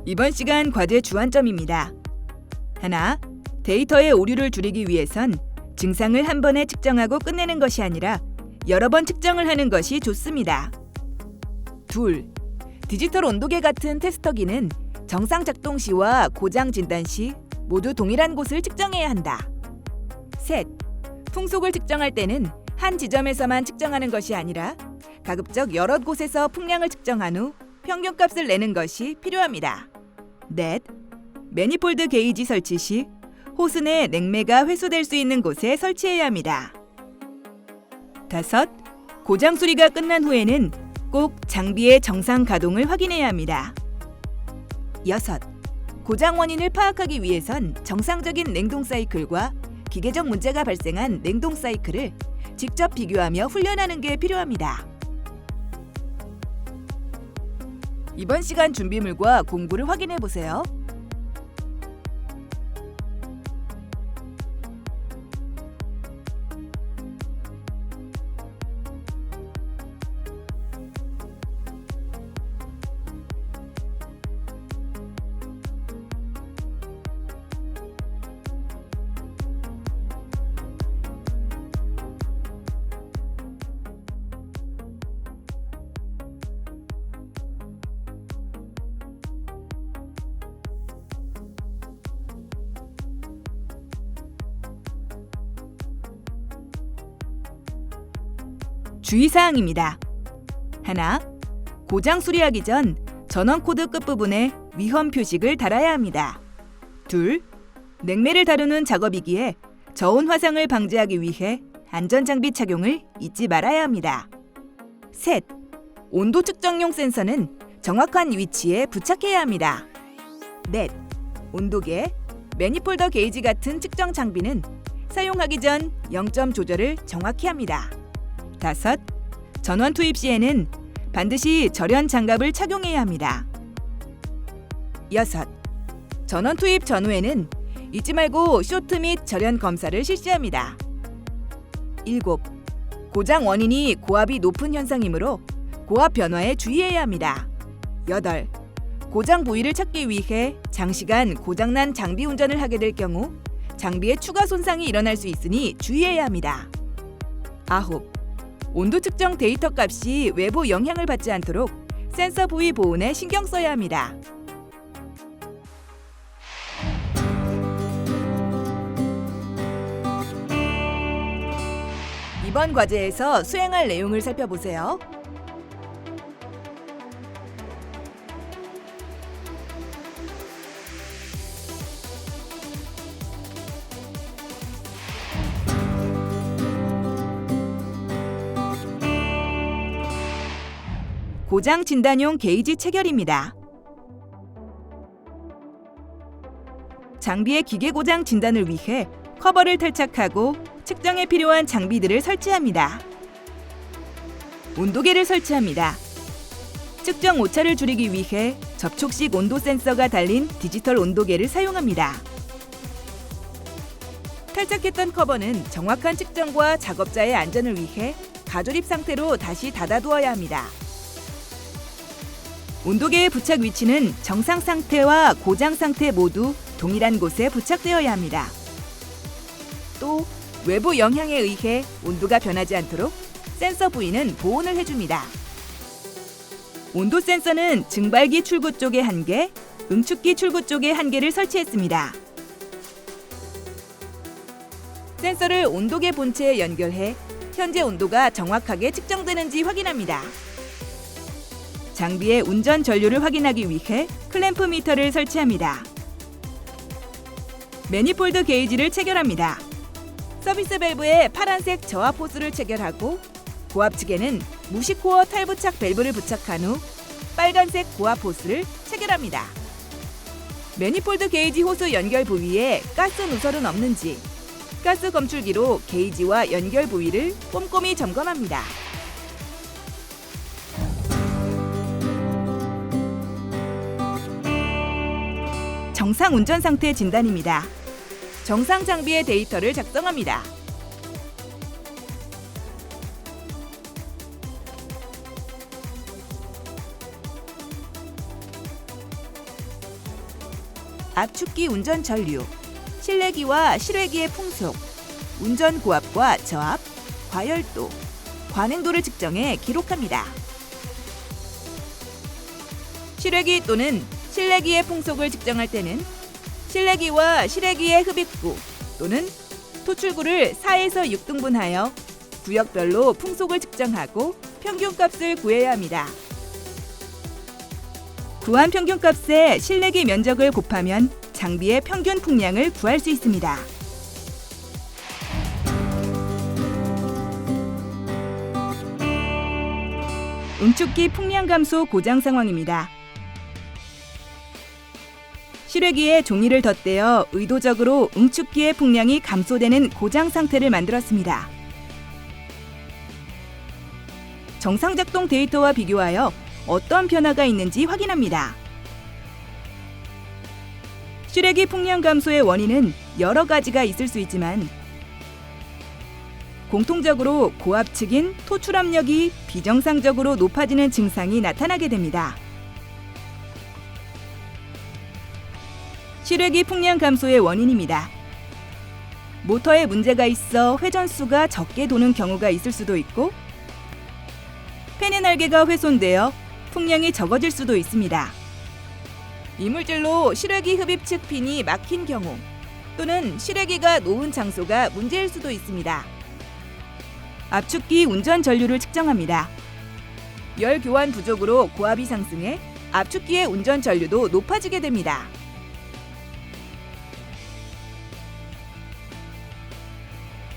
이번 시간 과제 주안점입니다. 하나, 데이터의 오류를 줄이기 위해선 증상을 한 번에 측정하고 끝내는 것이 아니라 여러 번 측정을 하는 것이 좋습니다. 둘, 디지털 온도계 같은 테스터기는 정상 작동 시와 고장 진단 시 모두 동일한 곳을 측정해야 한다. 셋, 풍속을 측정할 때는 한 지점에서만 측정하는 것이 아니라 가급적 여러 곳에서 풍량을 측정한 후 평균값을 내는 것이 필요합니다. 넷, 매니폴드 게이지 설치 시 호스 내 냉매가 회수될 수 있는 곳에 설치해야 합니다. 다섯, 고장 수리가 끝난 후에는 꼭 장비의 정상 가동을 확인해야 합니다. 여섯, 고장 원인을 파악하기 위해선 정상적인 냉동 사이클과 기계적 문제가 발생한 냉동 사이클을 직접 비교하며 훈련하는 게 필요합니다. 이번 시간 준비물과 공부를 확인해 보세요. 주의사항입니다. 하나, 고장 수리하기 전 전원 코드 끝부분에 위험 표식을 달아야 합니다. 둘, 냉매를 다루는 작업이기에 저온 화상을 방지하기 위해 안전장비 착용을 잊지 말아야 합니다. 셋, 온도 측정용 센서는 정확한 위치에 부착해야 합니다. 넷, 온도계, 매니폴더 게이지 같은 측정 장비는 사용하기 전 0점 조절을 정확히 합니다. 다섯, 전원 투입 시에는 반드시 절연 장갑을 착용해야 합니다. 여섯, 전원 투입 전후에는 잊지 말고 쇼트 및 절연 검사를 실시합니다. 일곱, 고장 원인이 고압이 높은 현상이므로 고압 변화에 주의해야 합니다. 여덟, 고장 부위를 찾기 위해 장시간 고장난 장비 운전을 하게 될 경우 장비에 추가 손상이 일어날 수 있으니 주의해야 합니다. 아홉, 온도 측정 데이터 값이 외부 영향을 받지 않도록 센서 부위 보온에 신경 써야 합니다. 이번 과제에서 수행할 내용을 살펴보세요. 고장 진단용 게이지 체결입니다. 장비의 기계 고장 진단을 위해 커버를 탈착하고 측정에 필요한 장비들을 설치합니다. 온도계를 설치합니다. 측정 오차를 줄이기 위해 접촉식 온도 센서가 달린 디지털 온도계를 사용합니다. 탈착했던 커버는 정확한 측정과 작업자의 안전을 위해 가조립 상태로 다시 닫아두어야 합니다. 온도계의 부착 위치는 정상 상태와 고장 상태 모두 동일한 곳에 부착되어야 합니다. 또 외부 영향에 의해 온도가 변하지 않도록 센서 부위는 보온을 해줍니다. 온도 센서는 증발기 출구 쪽에 1개, 응축기 출구 쪽에 1개를 설치했습니다. 센서를 온도계 본체에 연결해 현재 온도가 정확하게 측정되는지 확인합니다. 장비의 운전 전류를 확인하기 위해 클램프 미터를 설치합니다. 매니폴드 게이지를 체결합니다. 서비스 밸브에 파란색 저압 호스를 체결하고 고압 측에는 무시코어 탈부착 밸브를 부착한 후 빨간색 고압 호스를 체결합니다. 매니폴드 게이지 호스 연결 부위에 가스 누설은 없는지 가스 검출기로 게이지와 연결 부위를 꼼꼼히 점검합니다. 정상 운전 상태 진단입니다. 정상 장비의 데이터를 작성합니다. 압축기 운전 전류, 실내기와 실외기의 풍속, 운전 고압과 저압, 과열도, 관행도를 측정해 기록합니다. 실외기 또는 실내기의 풍속을 측정할 때는 실내기와 실외기의 흡입구 또는 토출구를 4에서 6등분하여 구역별로 풍속을 측정하고 평균값을 구해야 합니다. 구한 평균값에 실내기 면적을 곱하면 장비의 평균 풍량을 구할 수 있습니다. 응축기 풍량 감소 고장 상황입니다. 실외기에 종이를 덧대어 의도적으로 응축기의 풍량이 감소되는 고장 상태를 만들었습니다. 정상 작동 데이터와 비교하여 어떤 변화가 있는지 확인합니다. 실외기 풍량 감소의 원인은 여러 가지가 있을 수 있지만 공통적으로 고압 측인 토출 압력이 비정상적으로 높아지는 증상이 나타나게 됩니다. 실외기 풍량 감소의 원인입니다. 모터에 문제가 있어 회전수가 적게 도는 경우가 있을 수도 있고 팬의 날개가 훼손되어 풍량이 적어질 수도 있습니다. 이물질로 실외기 흡입 측 핀이 막힌 경우 또는 실외기가 놓은 장소가 문제일 수도 있습니다. 압축기 운전 전류를 측정합니다. 열 교환 부족으로 고압이 상승해 압축기의 운전 전류도 높아지게 됩니다.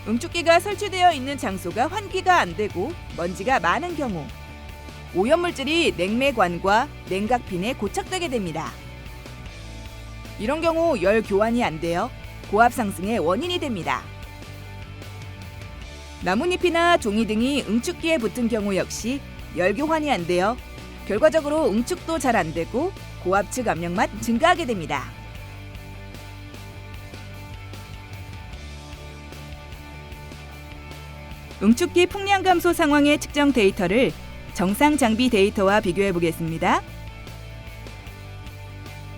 응축기가 설치되어 있는 장소가 환기가 안 되고 먼지가 많은 경우 오염물질이 냉매관과 냉각핀에 고착되게 됩니다. 이런 경우 열 교환이 안 되어 고압 상승의 원인이 됩니다. 나뭇잎이나 종이 등이 응축기에 붙은 경우 역시 열 교환이 안 되어 결과적으로 응축도 잘 안 되고 고압 측 압력만 증가하게 됩니다. 응축기 풍량 감소 상황의 측정 데이터를 정상 장비 데이터와 비교해 보겠습니다.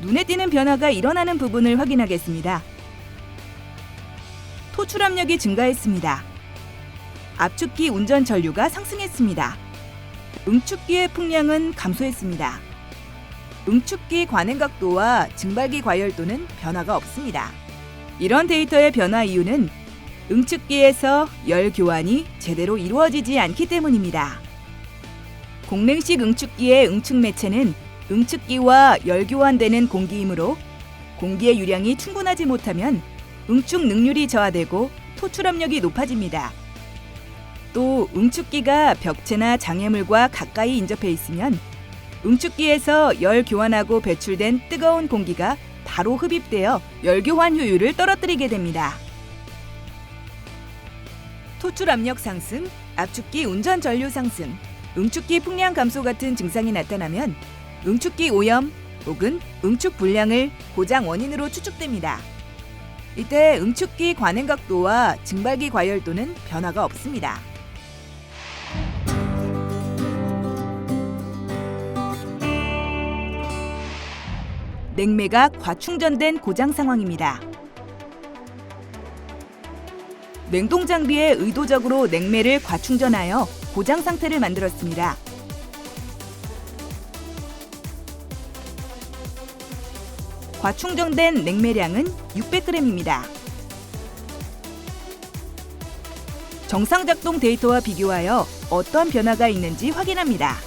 눈에 띄는 변화가 일어나는 부분을 확인하겠습니다. 토출 압력이 증가했습니다. 압축기 운전 전류가 상승했습니다. 응축기의 풍량은 감소했습니다. 응축기 관행 각도와 증발기 과열도는 변화가 없습니다. 이런 데이터의 변화 이유는 응축기에서 열 교환이 제대로 이루어지지 않기 때문입니다. 공랭식 응축기의 응축 매체는 응축기와 열 교환되는 공기이므로 공기의 유량이 충분하지 못하면 응축 능률이 저하되고 토출 압력이 높아집니다. 또 응축기가 벽체나 장애물과 가까이 인접해 있으면 응축기에서 열 교환하고 배출된 뜨거운 공기가 바로 흡입되어 열 교환 효율을 떨어뜨리게 됩니다. 토출 압력 상승, 압축기 운전 전류 상승, 응축기 풍량 감소 같은 증상이 나타나면 응축기 오염 혹은 응축 불량을 고장 원인으로 추측됩니다. 이때 응축기 관행 각도와 증발기 과열도는 변화가 없습니다. 냉매가 과충전된 고장 상황입니다. 냉동 장비에 의도적으로 냉매를 과충전하여 고장 상태를 만들었습니다. 과충전된 냉매량은 600g입니다. 정상 작동 데이터와 비교하여 어떤 변화가 있는지 확인합니다.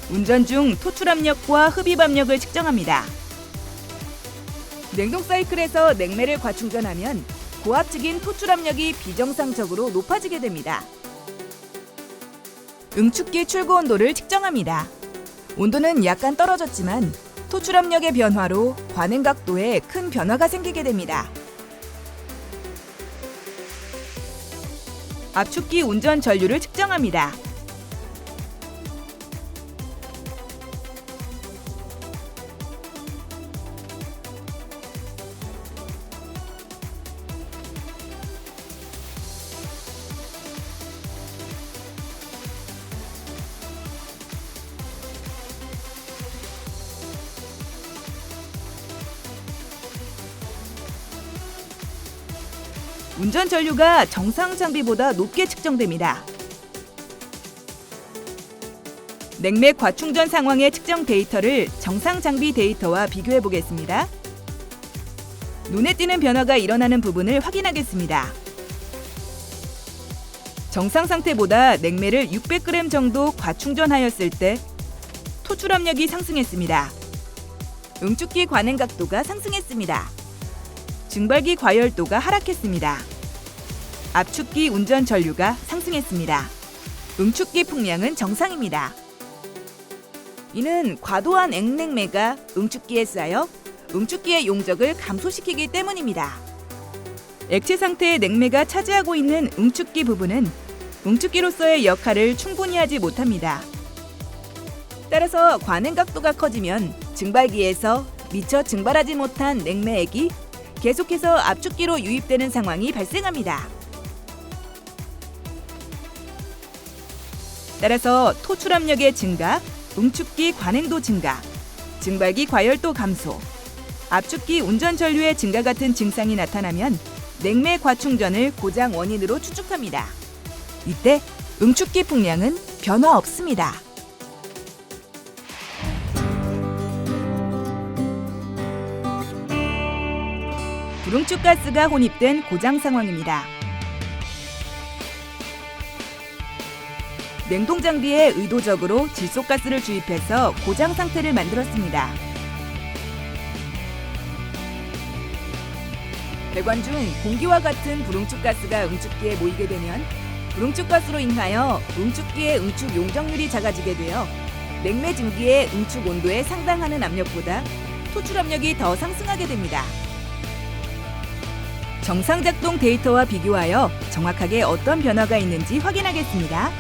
운전 중 토출 압력과 흡입 압력을 측정합니다. 냉동 사이클에서 냉매를 과충전하면 고압 측인 토출 압력이 비정상적으로 높아지게 됩니다. 응축기 출고 온도를 측정합니다. 온도는 약간 떨어졌지만 토출 압력의 변화로 관행 각도에 큰 변화가 생기게 됩니다. 압축기 운전 전류를 측정합니다. 운전 전류가 정상 장비보다 높게 측정됩니다. 냉매 과충전 상황의 측정 데이터를 정상 장비 데이터와 비교해 보겠습니다. 눈에 띄는 변화가 일어나는 부분을 확인하겠습니다. 정상 상태보다 냉매를 600g 정도 과충전하였을 때 토출 압력이 상승했습니다. 응축기 관행 각도가 상승했습니다. 증발기 과열도가 하락했습니다. 압축기 운전 전류가 상승했습니다. 응축기 풍량은 정상입니다. 이는 과도한 액냉매가 응축기에 쌓여 응축기의 용적을 감소시키기 때문입니다. 액체 상태의 냉매가 차지하고 있는 응축기 부분은 응축기로서의 역할을 충분히 하지 못합니다. 따라서 관행 각도가 커지면 증발기에서 미처 증발하지 못한 냉매액이 계속해서 압축기로 유입되는 상황이 발생합니다. 따라서 토출 압력의 증가, 응축기 관행도 증가, 증발기 과열도 감소, 압축기 운전 전류의 증가 같은 증상이 나타나면 냉매 과충전을 고장 원인으로 추측합니다. 이때 응축기 풍량은 변화 없습니다. 불응축 가스가 혼입된 고장 상황입니다. 냉동 장비에 의도적으로 질소가스를 주입해서 고장 상태를 만들었습니다. 배관 중 공기와 같은 불응축 가스가 응축기에 모이게 되면 불응축 가스로 인하여 응축기의 응축 용적률이 작아지게 되어 냉매 증기의 응축 온도에 상당하는 압력보다 토출 압력이 더 상승하게 됩니다. 정상 작동 데이터와 비교하여 정확하게 어떤 변화가 있는지 확인하겠습니다.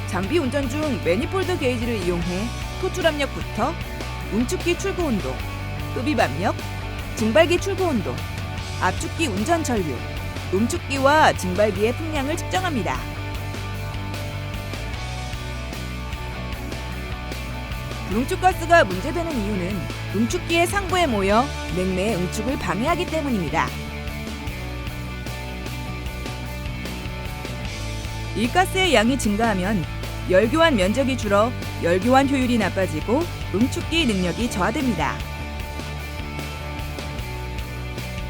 장비 운전 중 매니폴드 게이지를 이용해 토출 압력부터 응축기 출고 온도, 흡입 압력, 증발기 출고 온도, 압축기 운전 전류, 응축기와 증발기의 풍량을 측정합니다. 불응축 가스가 문제되는 이유는 응축기의 상부에 모여 냉매의 응축을 방해하기 때문입니다. 이 가스의 양이 증가하면 열교환 면적이 줄어 열교환 효율이 나빠지고 응축기 능력이 저하됩니다.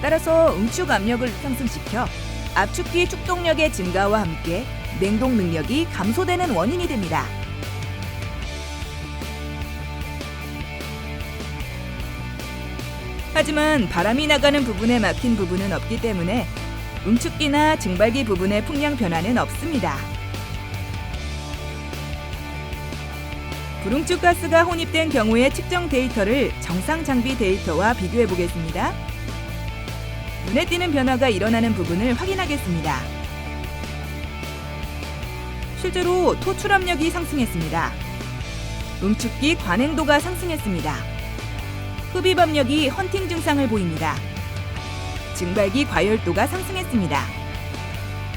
따라서 응축 압력을 상승시켜 압축기 축동력의 증가와 함께 냉동 능력이 감소되는 원인이 됩니다. 하지만 바람이 나가는 부분에 막힌 부분은 없기 때문에 응축기나 증발기 부분의 풍량 변화는 없습니다. 불응축 가스가 혼입된 경우의 측정 데이터를 정상 장비 데이터와 비교해 보겠습니다. 눈에 띄는 변화가 일어나는 부분을 확인하겠습니다. 실제로 토출 압력이 상승했습니다. 응축기 관행도가 상승했습니다. 흡입 압력이 헌팅 증상을 보입니다. 증발기 과열도가 상승했습니다.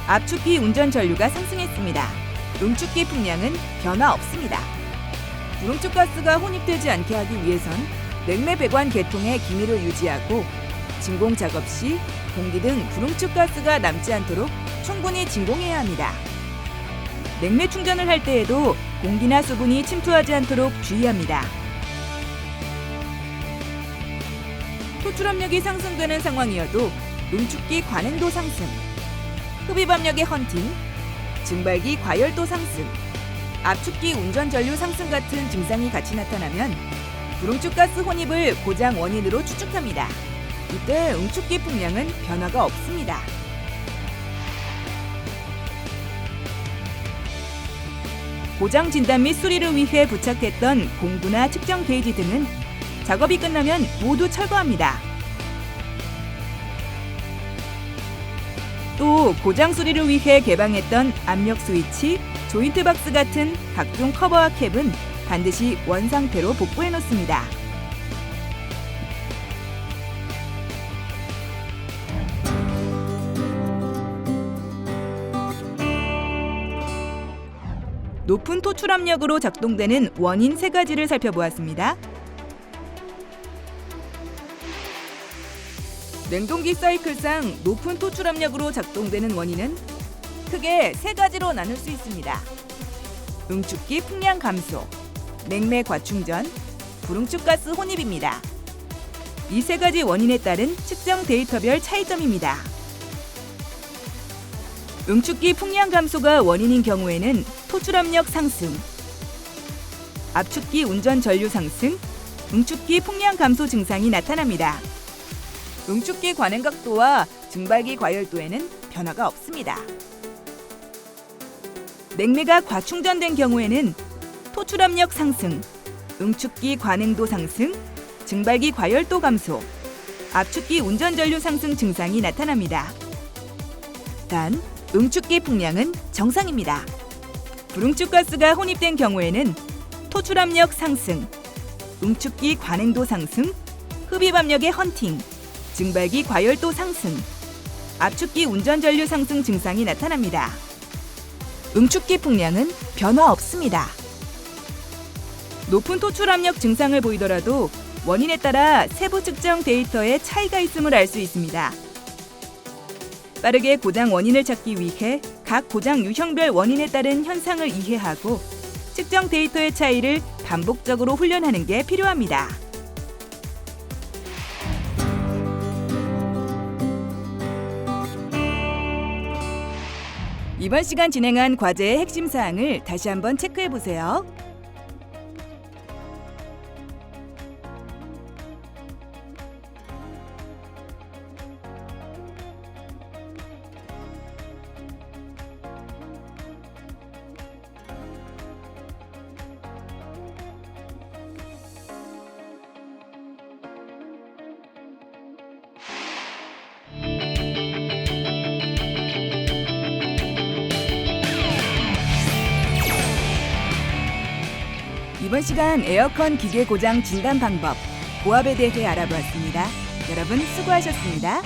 압축기 운전 전류가 상승했습니다. 응축기 풍량은 변화 없습니다. 불응축 가스가 혼입되지 않게 하기 위해선 냉매 배관 개통의 기밀을 유지하고 진공 작업 시 공기 등 불응축 가스가 남지 않도록 충분히 진공해야 합니다. 냉매 충전을 할 때에도 공기나 수분이 침투하지 않도록 주의합니다. 토출 압력이 상승되는 상황이어도 응축기 관행도 상승, 흡입 압력의 헌팅, 증발기 과열도 상승, 압축기 운전 전류 상승 같은 증상이 같이 나타나면 불응축 가스 혼입을 고장 원인으로 추측합니다. 이때 응축기 풍량은 변화가 없습니다. 고장 진단 및 수리를 위해 부착했던 공구나 측정 게이지 등은 작업이 끝나면 모두 철거합니다. 또 고장 수리를 위해 개방했던 압력 스위치, 조인트 박스 같은 각종 커버와 캡은 반드시 원상태로 복구해 놓습니다. 높은 토출 압력으로 작동되는 원인 3가지를 살펴보았습니다. 냉동기 사이클상 높은 토출 압력으로 작동되는 원인은 크게 세 가지로 나눌 수 있습니다. 응축기 풍량 감소, 냉매 과충전, 불응축가스 혼입입니다. 이 세 가지 원인에 따른 측정 데이터별 차이점입니다. 응축기 풍량 감소가 원인인 경우에는 토출 압력 상승, 압축기 운전 전류 상승, 응축기 풍량 감소 증상이 나타납니다. 응축기 관행 각도와 증발기 과열도에는 변화가 없습니다. 냉매가 과충전된 경우에는 토출 압력 상승, 응축기 관행도 상승, 증발기 과열도 감소, 압축기 운전 전류 상승 증상이 나타납니다. 단, 응축기 풍량은 정상입니다. 불응축가스가 혼입된 경우에는 토출 압력 상승, 응축기 관행도 상승, 흡입 압력의 헌팅, 증발기 과열도 상승, 압축기 운전 전류 상승 증상이 나타납니다. 응축기 풍량은 변화 없습니다. 높은 토출 압력 증상을 보이더라도 원인에 따라 세부 측정 데이터에 차이가 있음을 알 수 있습니다. 빠르게 고장 원인을 찾기 위해 각 고장 유형별 원인에 따른 현상을 이해하고 측정 데이터의 차이를 반복적으로 훈련하는 게 필요합니다. 이번 시간 진행한 과제의 핵심 사항을 다시 한번 체크해 보세요. 이번 시간 에어컨 기계 고장 진단 방법, 고압에 대해 알아보았습니다. 여러분 수고하셨습니다.